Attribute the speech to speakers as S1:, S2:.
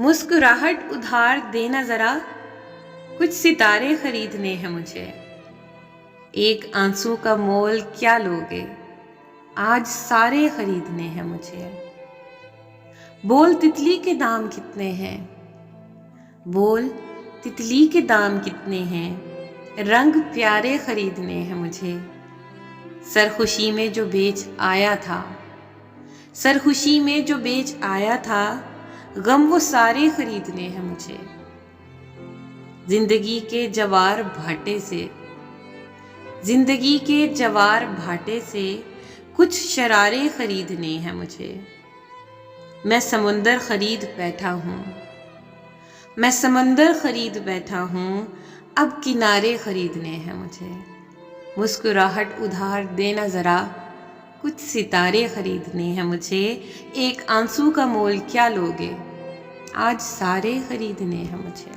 S1: मुस्कुराहट उधार देना जरा, कुछ सितारे खरीदने हैं मुझे। एक आंसू का मोल क्या लोगे, आज सारे खरीदने हैं मुझे। बोल तितली के दाम कितने हैं, बोल तितली के दाम कितने हैं, रंग प्यारे खरीदने हैं मुझे। सरखुशी में जो बेच आया था, सरखुशी में जो बेच आया था, गम वो सारे खरीदने हैं मुझे। जिंदगी के जवार भाटे से, जिंदगी के जवार भाटे से कुछ शरारे खरीदने हैं मुझे। मैं समंदर खरीद बैठा हूँ, मैं समंदर खरीद बैठा हूँ, अब किनारे खरीदने हैं मुझे। मुस्कुराहट उधार देना ज़रा, कुछ सितारे खरीदने हैं मुझे। एक आंसू का मोल क्या लोगे, आज सारे खरीदने हैं मुझे।